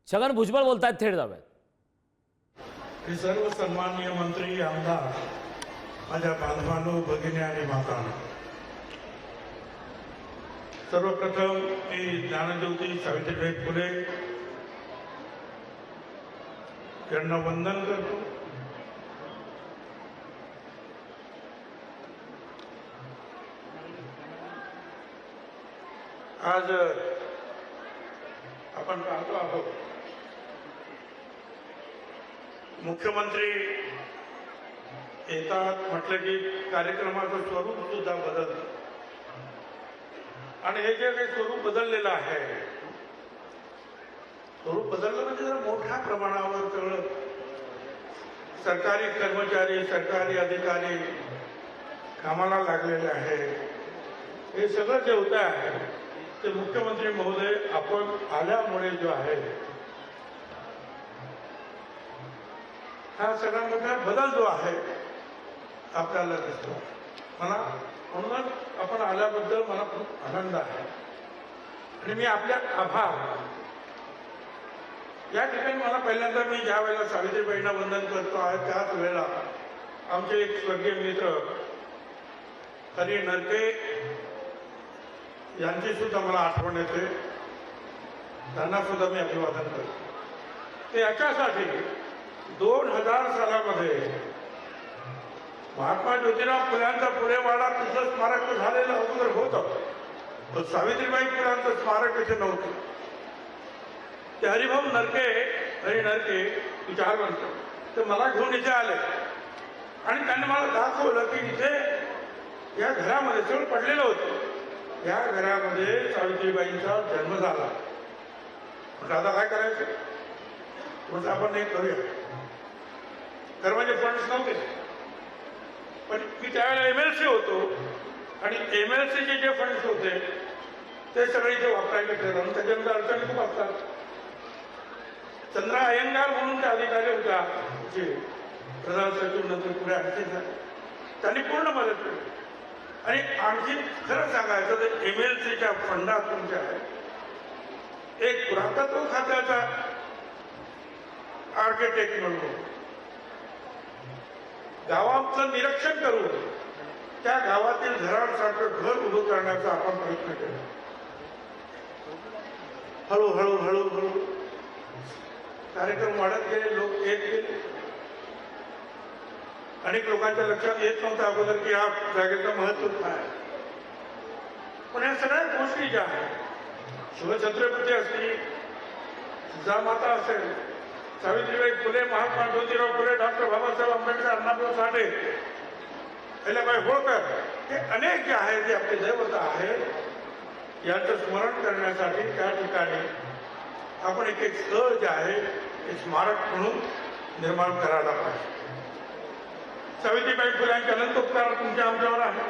छगन भुजबळ बोलतायत, थेट जाऊयात. हे सर्व सन्माननीय मंत्री, आमदार, माझ्या बांधवांनो, भगिनी आणि माता, सर्वप्रथम मी ज्ञानज्योती सावित्रीबाई फुले यांना वंदन करतो. आज आपण पाहतो आहोत मुख्यमंत्री येतात म्हटलं की कार्यक्रमाचं स्वरूप सुद्धा बदलतं आणि हे जे काही स्वरूप बदललेलं आहे, स्वरूप बदललं म्हणजे जरा मोठ्या प्रमाणावर सगळं सरकारी कर्मचारी, सरकारी अधिकारी कामाला लागलेले आहे. हे सगळं जे होत आहे ते मुख्यमंत्री महोदय आपण आल्यामुळे जो आहे हा सगळा मोठा बदल जो आहे आपल्याला दिसतो. म्हणूनच आपण आल्याबद्दल मला खूप आनंद आहे आणि मी आपल्या आभार. या ठिकाणी मला पहिल्यांदा मी ज्या वेळेला सावित्रीबाईंना वंदन करतो आहे त्याच वेळेला आमचे एक स्वर्गीय मित्र हरी नरके यांची सुद्धा मला आठवण येते. त्यांना सुद्धा मी अभिवादन करतो. ते याच्यासाठी 2000 सालामध्ये महात्मा ज्योतिराव फुल्यांचा फुलेवाडा तिथं स्मारक झालेलं अगोदर होतं, पण सावित्रीबाई फुलांचं स्मारक इथे नव्हतं. ते हरिभाऊ नरके, हरी नरके विचारवंत, ते मला घेऊन इथे आले आणि त्यांनी मला दाखवलं की इथे या घरामध्ये सगळं पडलेलं होतं. या घरामध्ये सावित्रीबाईंचा जन्म झाला. म्हणजे आता काय करायचं, म्हणजे आपण हे करूया. खरं म्हणजे फंड्स नव्हते, पण मी त्यावेळेला MLC होतो आणि MLCचे जे फंड्स होते ते सगळे इथे वापरायला ठरवलं आणि त्याच्यानंतर अडचणी खूप असतात. चंद्रा अय्यंगार म्हणून त्या अधिकारी होत्या, जे प्रधान सचिव नंतर पुढे आणखी झाले, त्यांनी पूर्ण मदत केली. आणि आणखी खरं सांगायचं तर MLCच्या फंडातून जे आहे एक पुरातत्व खात्याचा आर्किटेक्ट म्हणून गावाचं निरीक्षण करून त्या गावातील घरांसारखं घर उभं करण्याचा आपण प्रयत्न केला. हळूहळू हळूहळू कार्यक्रम वाढत गेले, लोक येत गेले. अनेक लोकांच्या लक्षात येत नव्हतं अगोदर की या जागेचं महत्व काय. पण या सगळ्या गोष्टी ज्या आहेत, शिवछत्रपती असतील, जिजामाता असेल, सावित्रीबाई फुले, महात्मा ज्योतिराव फुले, डॉक्टर बाबासाहेब आंबेडकर, अण्णाभाऊ साठे, अहिल्याबाई होळकर, हे अनेक जे आहेत जे आपले दैवत आहेत यांचं स्मरण करण्यासाठी त्या ठिकाणी आपण एक एक स्थळ जे आहे ते स्मारक म्हणून निर्माण करायला पाहिजे. सावित्रीबाई फुल्यांचे अनंत उपकार तुमच्या आमच्यावर आहे.